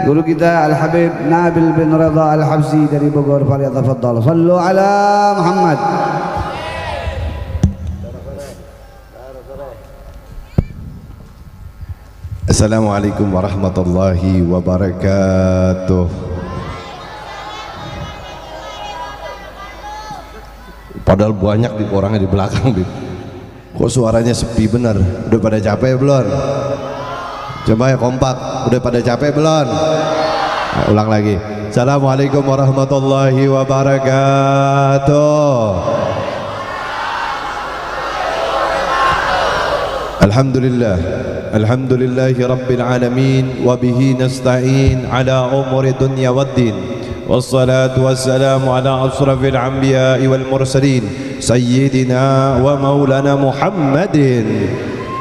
guru kita Al-Habib Nabil bin Radha Al-Habsi dari Bogor. Falyatafaddal. Sallu ala Muhammad. Assalamualaikum warahmatullahi wabarakatuh. Padahal banyak di orangnya di belakang, Bib. Kok suaranya sepi bener? Udah pada capek belum? Coba ya kompak. Udah pada capek belum? Nah, ulang lagi. Assalamualaikum warahmatullahi wabarakatuh. Alhamdulillah. Alhamdulillahi rabbil alamin wa bihi nasta'in ala umuri dunya waddin. Wassalatu wassalamu ala asrafil anbiya'i wal mursalin sayyidina wa maulana Muhammadin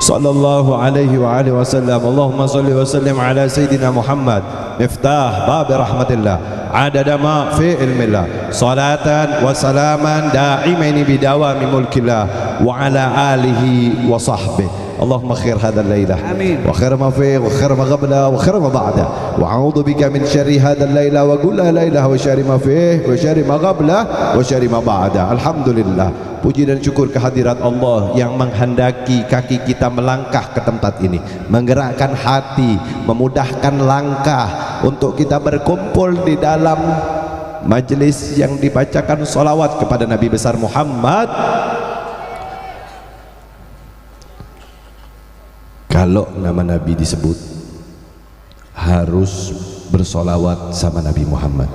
sallallahu alaihi wa alihi wasallam. Allahumma salli wa sallim ala sayyidina Muhammad miftah bab rahmatillah adada ma fi ilmillah salatan wa salaman da'imaini bidawami mulkillah wa ala alihi wa sahbihi. اللهم خير هذا الليلة وخير ما فيه وخير ما قبله وخير ما بعده وأعوذ بك من شر هذا الليلة وكل ليلة وشر ما فيه وشر ما قبله وشر ما بعده. Alhamdulillah, puji dan syukur kehadirat Allah yang menghendaki kaki kita melangkah ke tempat ini, menggerakkan hati, memudahkan langkah untuk kita berkumpul di dalam majelis yang dibacakan salawat kepada Nabi besar Muhammad. Kalau nama Nabi disebut harus bersolawat sama Nabi Muhammad.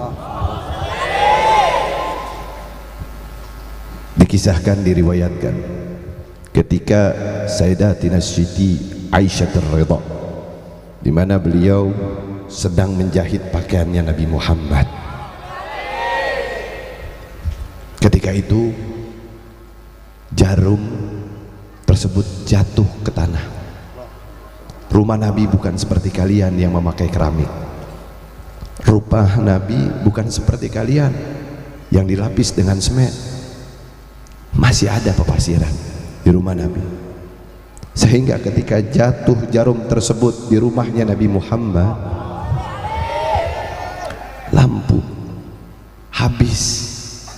Dikisahkan, diriwayatkan ketika Sayyidatina Siti Aisyah Ridha, di mana beliau sedang menjahit pakaiannya Nabi Muhammad. Ketika itu jarum tersebut jatuh ke tanah. Rumah Nabi bukan seperti kalian yang memakai keramik. Rumah Nabi bukan seperti kalian yang dilapis dengan semen. Masih ada pepasiran di rumah Nabi. Sehingga ketika jatuh jarum tersebut di rumahnya Nabi Muhammad, lampu habis,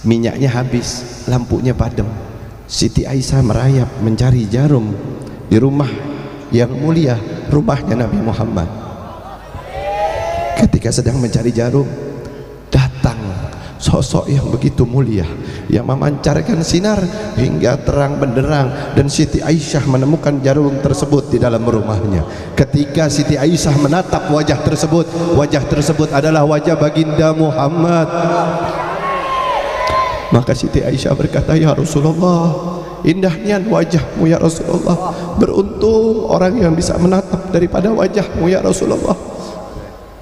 minyaknya habis, lampunya padam. Siti Aisyah merayap mencari jarum di rumah yang mulia, rumahnya Nabi Muhammad. Ketika sedang mencari jarum, datang sosok yang begitu mulia yang memancarkan sinar hingga terang benderang, dan Siti Aisyah menemukan jarum tersebut di dalam rumahnya. Ketika Siti Aisyah menatap wajah tersebut adalah wajah baginda Muhammad. Maka Siti Aisyah berkata, "Ya Rasulullah, indahnya wajahmu ya Rasulullah. Beruntung orang yang bisa menatap daripada wajahmu ya Rasulullah."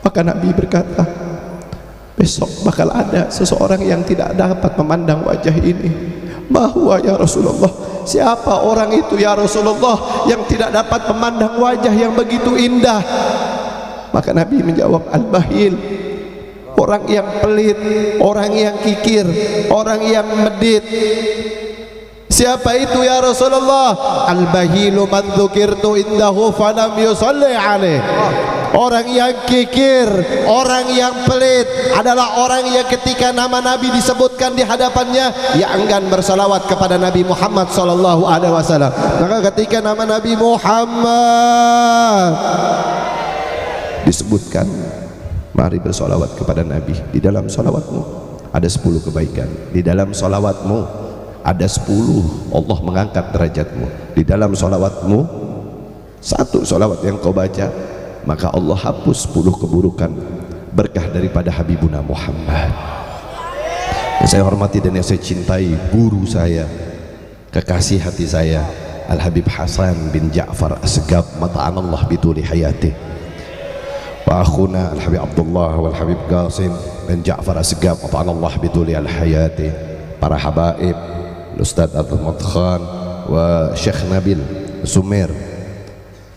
Maka Nabi berkata, besok bakal ada seseorang yang tidak dapat memandang wajah ini. Bahwa ya Rasulullah, siapa orang itu ya Rasulullah yang tidak dapat memandang wajah yang begitu indah? Maka Nabi menjawab, al-bahil, orang yang pelit, orang yang kikir, orang yang medit. Siapa itu ya Rasulullah? Al-bahilu man dzukirtu indahu falam yusalli alaih. Orang yang kikir, orang yang pelit adalah orang yang ketika nama Nabi disebutkan di hadapannya, ia enggan bersalawat kepada Nabi Muhammad sallallahu alaihi wasallam. Maka ketika nama Nabi Muhammad disebutkan, mari bersalawat kepada Nabi. Di dalam salawatmu ada 10 kebaikan. Di dalam salawatmu ada 10 Allah mengangkat derajatmu. Di dalam salawatmu, satu salawat yang kau baca, maka Allah hapus 10 keburukan berkah daripada Habibuna Muhammad. Yang saya hormati dan yang saya cintai, guru saya, kekasih hati saya, Al-Habib Hasan bin Ja'far Asgab mata'anallah bituli hayatih, wa akhuna Al-Habib Abdullah wal Habib Qasim bin Ja'far Asgab mata'anallah bituli al-hayatih, para habaib Ustadz Abdul Khan wa Syekh Nabil Sumer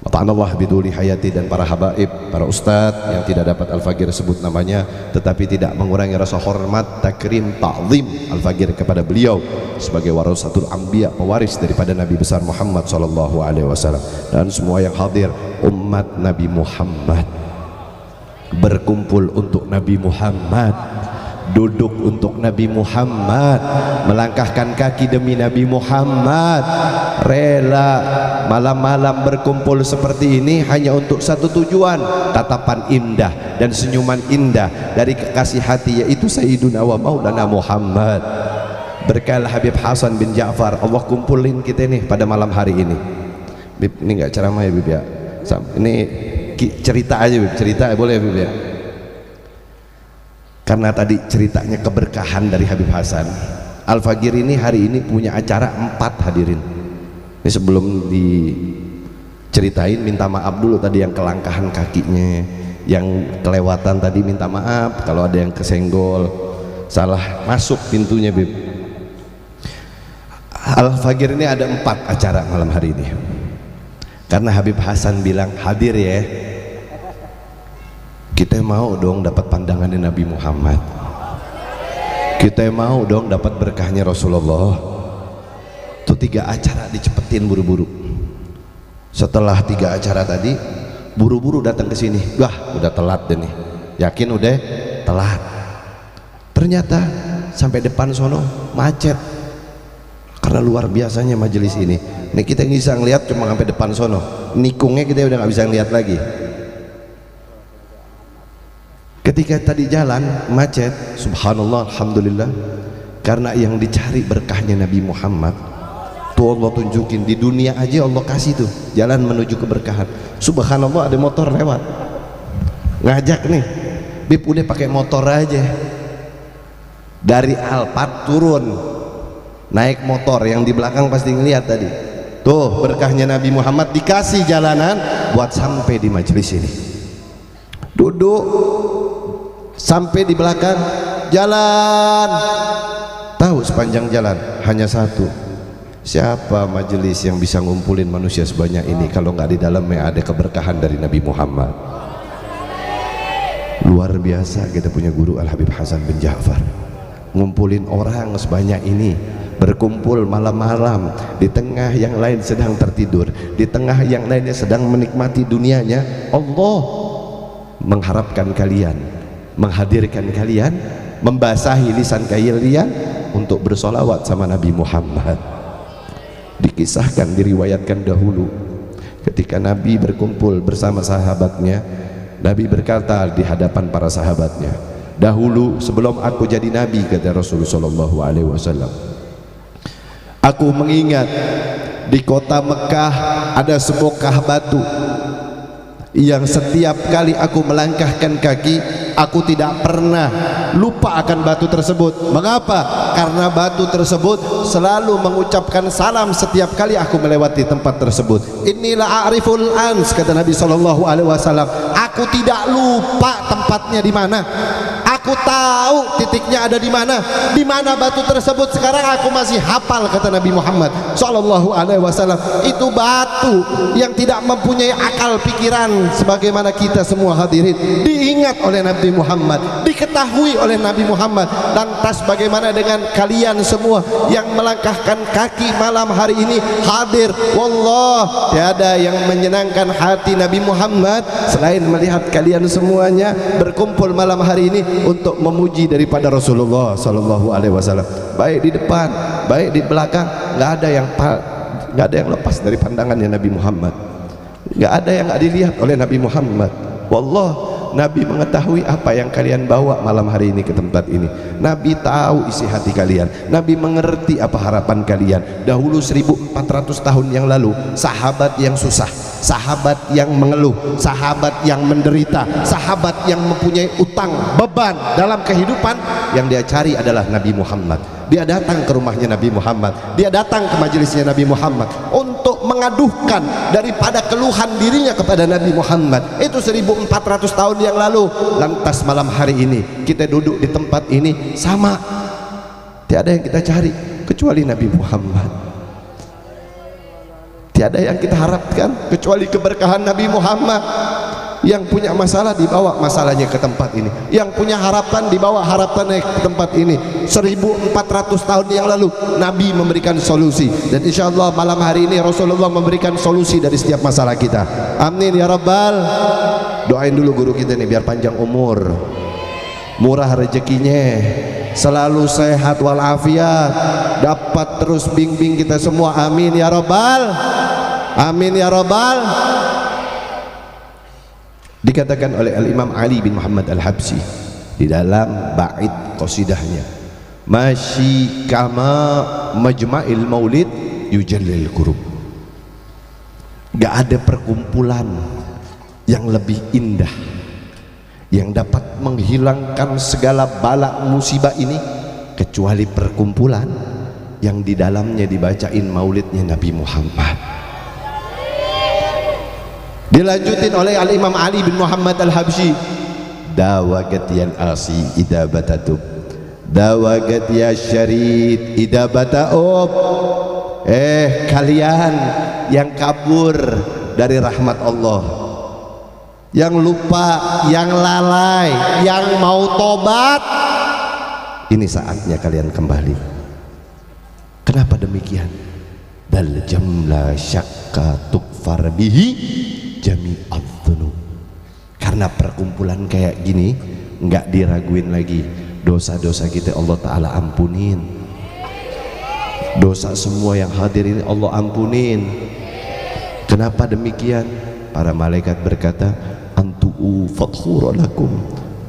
mata'anallah biduli hayati, dan para habaib, para ustadz yang tidak dapat Al-Fagir sebut namanya, tetapi tidak mengurangi rasa hormat, takrim, ta'zim Al-Fagir kepada beliau sebagai warasatul anbiya, pewaris daripada Nabi besar Muhammad sallallahu alaihi wasallam, dan semua yang hadir umat Nabi Muhammad. berkumpul untuk Nabi Muhammad, duduk untuk Nabi Muhammad, melangkahkan kaki demi Nabi Muhammad, rela malam-malam berkumpul seperti ini hanya untuk satu tujuan, tatapan indah dan senyuman indah dari kekasih hati, yaitu Sayyiduna wa Maulana Muhammad. Berkah Habib Hasan bin Ja'far, Allah kumpulin kita nih pada malam hari ini. Bib, ini nggak ceramah ya Bib ya, ini cerita aja Bib, cerita boleh Bib ya, karena tadi ceritanya keberkahan dari Habib Hasan. Al-Fagir ini hari ini punya acara 4 hadirin. Ini sebelum diceritain minta maaf dulu tadi yang kelangkahan kakinya, yang kelewatan tadi minta maaf kalau ada yang kesenggol, salah masuk pintunya Bib. Al-Fagir ini ada 4 acara malam hari ini, karena Habib Hasan bilang hadir ya, kita mau dong dapat pandangannya Nabi Muhammad, kita mau dong dapat berkahnya Rasulullah. Tuh 3 acara dicepetin buru-buru. Setelah 3 acara tadi buru-buru datang ke sini, wah udah telat deh nih, yakin udah telat. Ternyata sampai depan sono macet, karena luar biasanya majelis ini. Nih kita bisa ngeliat cuma sampai depan sono, nikungnya kita udah nggak bisa ngeliat lagi. Ketika tadi jalan macet, subhanallah, alhamdulillah, karena yang dicari berkahnya Nabi Muhammad tuh Allah tunjukin. Di dunia aja Allah kasih tuh jalan menuju keberkahan. Subhanallah, ada motor lewat ngajak nih, Bib udah pakai motor aja dari Alphard turun naik motor, yang di belakang pasti ngeliat tadi tuh berkahnya Nabi Muhammad, dikasih jalanan buat sampai di majelis ini. Duduk sampai di belakang jalan, tahu sepanjang jalan hanya satu, siapa majelis yang bisa ngumpulin manusia sebanyak ini kalau nggak di dalamnya ada keberkahan dari Nabi Muhammad. Luar biasa kita punya guru Al Habib Hasan bin Ja'far, ngumpulin orang sebanyak ini, berkumpul malam-malam di tengah yang lain sedang tertidur, di tengah yang lainnya sedang menikmati dunianya. Allah mengharapkan kalian, menghadirkan kalian, membasahi lisan kalian untuk bersolawat sama Nabi Muhammad. Dikisahkan, diriwayatkan dahulu ketika Nabi berkumpul bersama sahabatnya, Nabi berkata di hadapan para sahabatnya, dahulu sebelum aku jadi Nabi, kata Rasulullah SAW, aku mengingat di kota Mekah ada sebongkah batu yang setiap kali aku melangkahkan kaki, aku tidak pernah lupa akan batu tersebut. Mengapa? Karena batu tersebut selalu mengucapkan salam setiap kali aku melewati tempat tersebut. Inilah a'riful ans, kata Nabi SAW, aku tidak lupa tempatnya di mana, aku tahu titiknya ada di mana batu tersebut. Sekarang aku masih hafal, kata Nabi Muhammad SAW. Itu batu yang tidak mempunyai akal pikiran sebagaimana kita semua hadirin, diingat oleh Nabi Muhammad, diketahui oleh Nabi Muhammad. Lantas bagaimana dengan kalian semua yang melangkahkan kaki malam hari ini hadir? Wallah, tiada yang menyenangkan hati Nabi Muhammad selain melihat kalian semuanya berkumpul malam hari ini untuk memuji daripada Rasulullah SAW. Baik di depan, baik di belakang, nggak ada yang lepas dari pandangannya Nabi Muhammad, nggak ada yang nggak dilihat oleh Nabi Muhammad. Wallah, Nabi mengetahui apa yang kalian bawa malam hari ini ke tempat ini. Nabi tahu isi hati kalian, Nabi mengerti apa harapan kalian. Dahulu 1400 tahun yang lalu, sahabat yang susah, sahabat yang mengeluh, sahabat yang menderita, sahabat yang mempunyai utang beban dalam kehidupan, yang dia cari adalah Nabi Muhammad. Dia datang ke rumahnya Nabi Muhammad, dia datang ke majelisnya Nabi Muhammad untuk mengaduhkan daripada keluhan dirinya kepada Nabi Muhammad. Itu 1400 tahun yang lalu. Lantas malam hari ini kita duduk di tempat ini sama, tiada yang kita cari kecuali Nabi Muhammad, tiada yang kita harapkan kecuali keberkahan Nabi Muhammad. Yang punya masalah dibawa masalahnya ke tempat ini, yang punya harapan dibawa harapannya ke tempat ini. 1400 tahun yang lalu Nabi memberikan solusi, dan insya Allah malam hari ini Rasulullah memberikan solusi dari setiap masalah kita. Amin ya Rabbal. Doain dulu guru kita nih biar panjang umur, murah rezekinya, selalu sehat walafiat, dapat terus bimbing kita semua. Amin ya Rabbal. Amin ya Rabbal. Dikatakan oleh Al-Imam Ali bin Muhammad Al-Habsyi di dalam bait qasidahnya, masyi kama majma'il maulid yujallil kurub. Gak ada perkumpulan yang lebih indah yang dapat menghilangkan segala bala musibah ini kecuali perkumpulan yang di dalamnya dibacain maulidnya Nabi Muhammad. Dilanjutin oleh Al-Imam Ali bin Muhammad Al-Habsyi, dawagat ya asi idza batatub, dawagat ya syarid idza bataub. Kalian yang kabur dari rahmat Allah, yang lupa, yang lalai, yang mau tobat, ini saatnya kalian kembali. Kenapa demikian? Bal jamla syakka tukfar bihi jami'ad dzunub. Karena perkumpulan kayak gini nggak diraguin lagi, dosa-dosa kita Allah Ta'ala ampunin, dosa semua yang hadir ini Allah ampunin. Kenapa demikian? Para malaikat berkata, antu'u fathura lakum,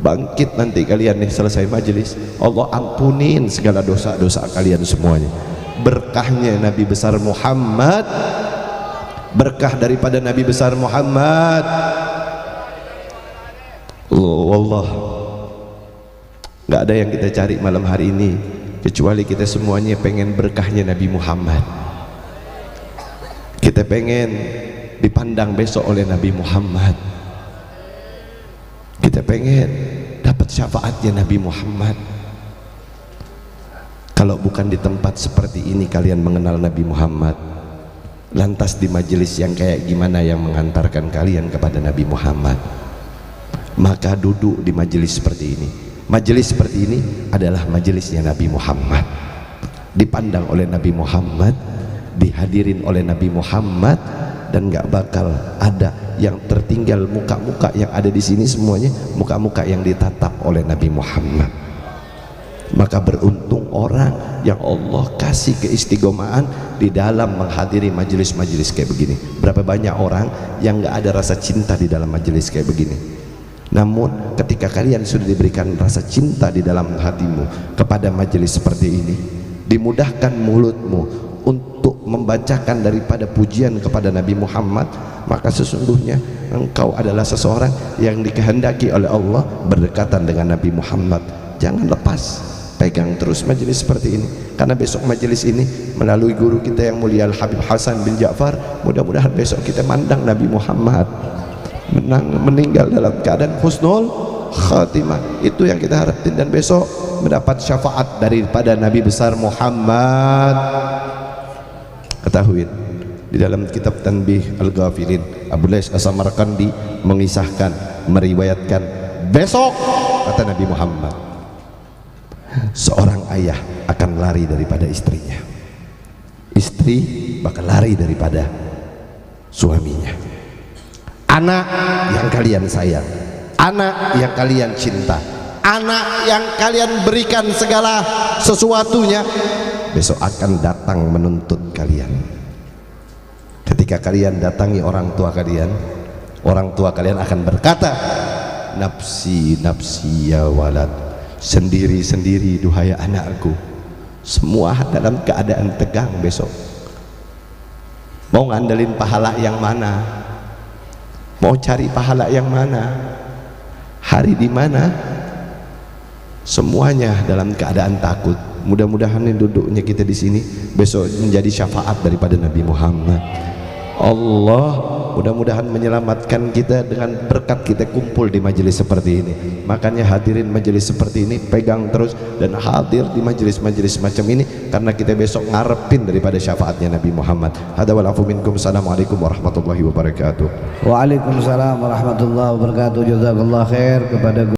bangkit nanti kalian nih selesai majelis, Allah ampunin segala dosa-dosa kalian semuanya. Berkahnya Nabi besar Muhammad, berkah daripada Nabi besar Muhammad. Allah, nggak ada yang kita cari malam hari ini kecuali kita semuanya pengen berkahnya Nabi Muhammad. Kita pengen dipandang besok oleh Nabi Muhammad. Kita pengen dapat syafaatnya Nabi Muhammad. Kalau bukan di tempat seperti ini kalian mengenal Nabi Muhammad, lantas di majelis yang kayak gimana yang mengantarkan kalian kepada Nabi Muhammad? Maka duduk di majelis seperti ini. Majelis seperti ini adalah majelisnya Nabi Muhammad, dipandang oleh Nabi Muhammad, dihadirin oleh Nabi Muhammad, dan gak bakal ada yang tertinggal. Muka-muka yang ada di sini semuanya muka-muka yang ditatap oleh Nabi Muhammad. Maka beruntung orang yang Allah kasih keistiqomahan di dalam menghadiri majelis-majelis kayak begini. Berapa banyak orang yang gak ada rasa cinta di dalam majelis kayak begini. Namun ketika kalian sudah diberikan rasa cinta di dalam hatimu kepada majelis seperti ini, dimudahkan mulutmu untuk membacakan daripada pujian kepada Nabi Muhammad, maka sesungguhnya engkau adalah seseorang yang dikehendaki oleh Allah berdekatan dengan Nabi Muhammad. Jangan lepas, pegang terus majelis seperti ini, karena besok majelis ini melalui guru kita yang mulia Al-Habib Hasan bin Ja'far, mudah-mudahan besok kita mandang Nabi Muhammad meninggal dalam keadaan husnul khatimah. Itu yang kita harapin, dan besok mendapat syafaat daripada Nabi besar Muhammad. Ketahui di dalam kitab Tanbih Al-Ghafilin, Abu Lais As-Samarqandi mengisahkan, meriwayatkan, besok kata Nabi Muhammad, seorang ayah akan lari daripada istrinya, istri bakal lari daripada suaminya. Anak yang kalian sayang, anak yang kalian cinta, anak yang kalian berikan segala sesuatunya, besok akan datang menuntut kalian. Ketika kalian datangi orang tua kalian akan berkata, nafsi nafsi ya walad, sendiri sendiri duhai anakku. Semua dalam keadaan tegang besok. Mau ngandelin pahala yang mana? Mau cari pahala yang mana? Hari di mana? Semuanya dalam keadaan takut. Mudah-mudahan duduknya kita di sini besok menjadi syafaat daripada Nabi Muhammad. Allah mudah-mudahan menyelamatkan kita dengan berkat kita kumpul di majelis seperti ini. Makanya hadirin majelis seperti ini, pegang terus dan hadir di majelis-majelis macam ini, karena kita besok ngarepin daripada syafaatnya Nabi Muhammad. Hada wal afu minkum. Assalamualaikum warahmatullahi wabarakatuh. Waalaikumsalam warahmatullahi wabarakatuh. Jazakallah khair kepada